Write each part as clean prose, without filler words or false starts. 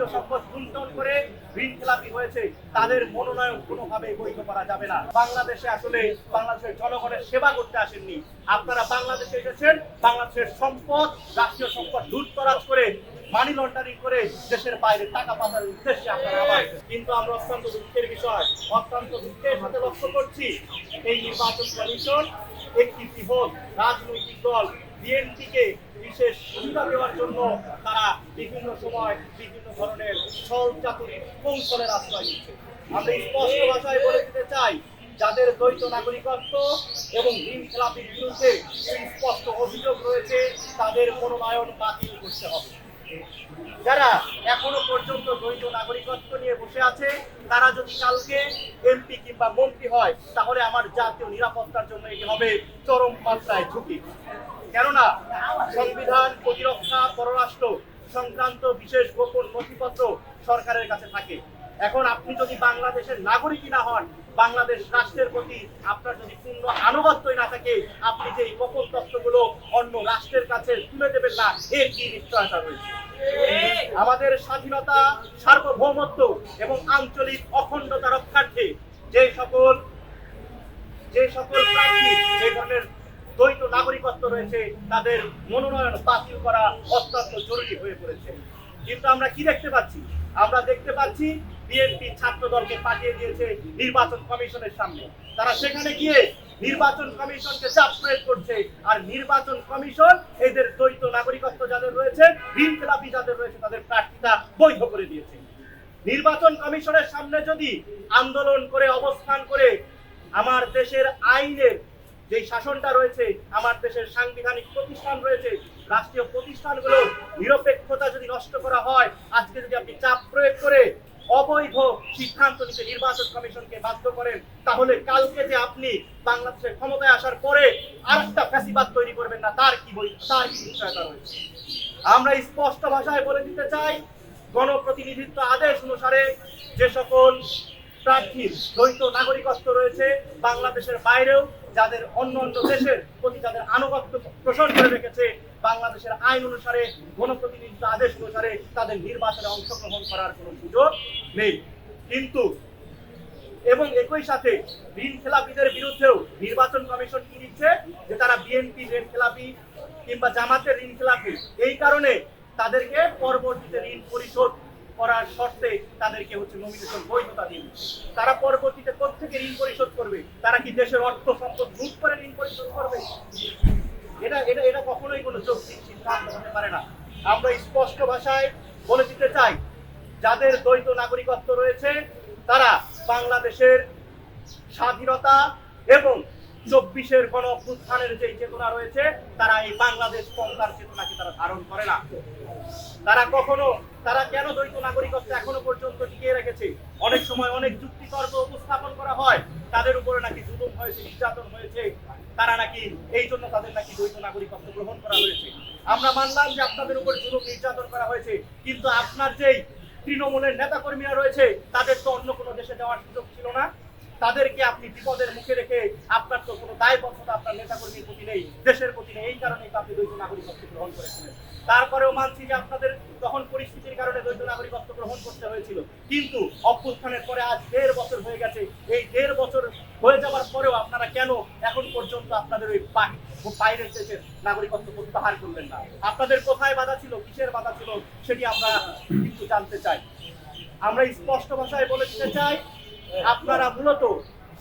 রাষ্ট্রীয় সম্পদ লুণ্ঠন করে ঋণ খেলাপি হয়েছে তাদের মনোনয়ন কোনোভাবে বৈধ করা যাবে না। বাংলাদেশে আসলে বাংলাদেশের জনগণের সেবা করতে আসেননি, আপনারা বাংলাদেশে এসেছেন বাংলাদেশের সম্পদ, রাষ্ট্রীয় সম্পদ লুটতরাজ করে, মানি লন্ডারিং করে দেশের বাইরে টাকা পাচারের উদ্দেশ্যে আপনারা আবার। কিন্তু আমরা অত্যন্ত দুঃখের বিষয়, অত্যন্ত দুঃখের সাথে লক্ষ্য করছি এই নির্বাচন কমিশন একটি বৃহৎ রাজনৈতিক দল বিএনপিকে বিশেষ সুবিধা দেওয়ার জন্য তারা বিভিন্ন সময় বিভিন্ন ধরনের ছল চাতুরী কৌশলের আশ্রয় নিচ্ছে। আমরা স্পষ্ট ভাষায় বলে দিতে চাই, যাদের দ্বৈত নাগরিকত্ব এবং ঋণ খেলাপির বিরুদ্ধে স্পষ্ট অভিযোগ রয়েছে তাদের মনোনয়ন বাতিল করতে হবে। যারা এখনো পর্যন্ত দ্বৈত নাগরিকত্ব নিয়ে বসে আছে তারা যদি কালকে এমপি কিংবা মন্ত্রী হয় তাহলে আমার জাতীয় নিরাপত্তার জন্য এটি হবে চরম মাত্রায় ঝুঁকি। কেননা সংবিধান, প্রতিরক্ষা, পররাষ্ট্র সংক্রান্ত বিশেষ গোপন নথিপত্র সরকারের কাছে থাকে। এখন আপনি যদি বাংলাদেশের নাগরিকই না হন, বাংলাদেশ রাষ্ট্রের প্রতি আপনার যদি পূর্ণ আনুগত্যই না থাকে, আপনি যে গোপন তথ্যগুলো অন্য রাষ্ট্রের কাছে তুলে দেবেন না, এর কি নিশ্চয়তা রয়েছে? আমাদের স্বাধীনতা, সার্বভৌমত্ব এবং আঞ্চলিক অখণ্ডতা রক্ষার্থে যে সকল প্রার্থী এই ধরনের দ্বৈত নাগরিকত্ব রয়েছে তাদের মনোনয়ন বাতিল করা অত্যন্ত জরুরি হয়ে পড়েছে। কিন্তু আমরা কি দেখতে পাচ্ছি? আমরা দেখতে পাচ্ছি বিএনপি ছাত্র দলকে পাঠিয়ে দিয়েছে নির্বাচন কমিশনের সামনে। তারা সেখানে গিয়ে নির্বাচন কমিশনকে চাপ প্রয়োগ করছে, আর নির্বাচন কমিশন এদের দ্বৈত নাগরিকত্ব যাদের রয়েছে, ঋণ খেলাপি যাদের রয়েছে তাদের প্রার্থিতা বৈধ করে দিয়েছে। নির্বাচন কমিশনের সামনে যদি আন্দোলন করে, অবস্থান করে আমার দেশের আইনের যে শাসনটা রয়েছে, আমার দেশের সাংবিধানিক প্রতিষ্ঠান রয়েছে, রাষ্ট্রীয় প্রতিষ্ঠানগুলোর নিরপেক্ষতা যদি নষ্ট করা হয়, আজকে যদি আপনি চাপ প্রয়োগ করে অবৈধ সিদ্ধান্ত নিতে নির্বাচন কমিশনকে বাধ্য করেন, তাহলে কালকে যে আপনি বাংলাদেশের ক্ষমতায় আসার পরে আরেকটা ফ্যাসিবাদ তৈরি করবেন না, তার কি নিশ্চয়তা রয়েছে? আমরা স্পষ্ট ভাষায় বলে দিতে চাই, গণপ্রতিনিধিত্ব আদেশ অনুসারে যে সকল প্রার্থীর দ্বৈত নাগরিকত্ব রয়েছে, বাংলাদেশের বাইরেও যাদের অন্য দেশের প্রতি যাদের আনুগত্য পোষণ করে রেখেছে, বাংলাদেশের আইন অনুসারে, গণপ্রতিনিধিত্ব আদেশ অনুসারে তাদের নির্বাচনে অংশগ্রহণ করার কোনো সুযোগ নেই। কিন্তু এবং একই সাথে ঋণ খেলাপিদের বিরুদ্ধেও নির্বাচন কমিশন কি দিচ্ছে যে তারা বিএনপি ঋণ খেলাপি কিংবা জামাতের ঋণ খেলাপি, এই কারণে তাদেরকে পরবর্তীতে ঋণ পরিশোধ করার শর্তে তাদেরকে নমিনেশন বৈধতা দিন। তারা পরবর্তীতে কোত্থেকে ঋণ পরিশোধ করবে? তারা কি দেশের অর্থ সম্পদ লুট করে ঋণ পরিশোধ করবে? এটা কখনোই কোনো যৌক্তিক সিদ্ধান্ত হতে পারে না। আমরা স্পষ্ট ভাষায় বলে দিতে চাই, যাদের দ্বৈত নাগরিকত্ব রয়েছে তারা বাংলাদেশের স্বাধীনতা এবং 24-এর গণ অভ্যুত্থানের যে চেতনা রয়েছে, তারা এই বাংলাদেশ পন্থার চেতনাকে তারা ধারণ করে না। তারা কেন দ্বৈত নাগরিকত্ব এখনো পর্যন্ত টিকিয়ে রেখেছে? অনেক সময় অনেক যুক্তিতর্ক উপস্থাপন করা হয়, তাদের উপরে নাকি জুলুম হয়েছে, নির্যাতন হয়েছে, তারা নাকি এই জন্য তাদের নাকি দ্বৈত নাগরিকত্ব গ্রহণ করা হয়েছে। আমরা মানলাম যে আপনাদের উপর জুলুম নির্যাতন করা হয়েছে, কিন্তু আপনার যেই তৃণমূলের নেতাকর্মীরা রয়েছে তাদের তো অন্য কোনো দেশে যাওয়ার সুযোগ ছিল না। তাদেরকে আপনি বিপদের মুখে রেখে আপনার তো কোনো দায়বদ্ধতা আপনার নেতাকর্মীর প্রতি নেই, দেশের প্রতি নেই, এই কারণেই তো আপনি দ্বৈত নাগরিকত্ব গ্রহণ করেছিলেন। তারপরেও মানছি যে আপনাদের তখন পরিস্থিতির কারণে দ্বৈত নাগরিকত্ব গ্রহণ করতে হয়েছিল, কিন্তু অভ্যুত্থানের পরে আজ 1.5 বছর হয়ে গেছে। এই 1.5 বছর হয়ে যাওয়ার পরেও আপনারা কেন এখন পর্যন্ত আপনাদের ওই বাইরের দেশের নাগরিকত্ব প্রত্যাহার করলেন না? আপনাদের কোথায় বাধা ছিল, কিসের বাধা ছিল, সেটি আমরা কিন্তু জানতে চাই। আমরা স্পষ্ট ভাষায় বলে দিতে চাই, আপনারা মূলত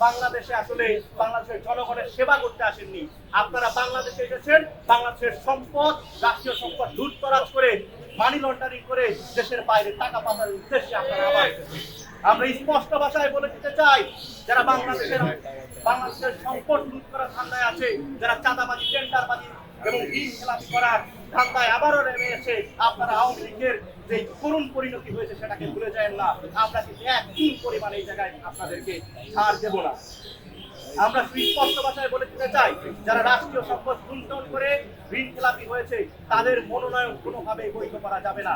বাংলাদেশে আসলে বাংলাদেশের জনগণের সেবা করতে আসেননি, আপনারা বাংলাদেশে এসেছেন বাংলাদেশের সম্পদ, রাষ্ট্রীয় সম্পদ লুটতরাজ করে, মানি লন্ডারিং করে দেশের বাইরে টাকা পাচারের উদ্দেশ্যে আপনারা আবার। আমরা স্পষ্ট ভাষায় বলে দিতে চাই, যারা বাংলাদেশের সম্পদ লুট করার ধান্দায় আছে, যারা চাঁদাবাজি, টেন্ডারবাজি এবং ঋণ খেলাপি করার ধান্দায় আবারও নেমে এসে আপনারা আওয়ামী লীগের যে করুণ পরিণতি হয়েছে সেটাকে ভুলে যায় না। আমরা কিন্তু 1 পরিমাণ এই জায়গায় আপনাদেরকে ছাড় দেব না। আমরা সুস্পষ্ট ভাষায় বলে দিতে চাই, যারা রাষ্ট্রীয় সম্পদ লুণ্ঠন করে ঋণ খেলাপি হয়েছে তাদের মনোনয়ন কোনোভাবে বৈধ করা যাবে না।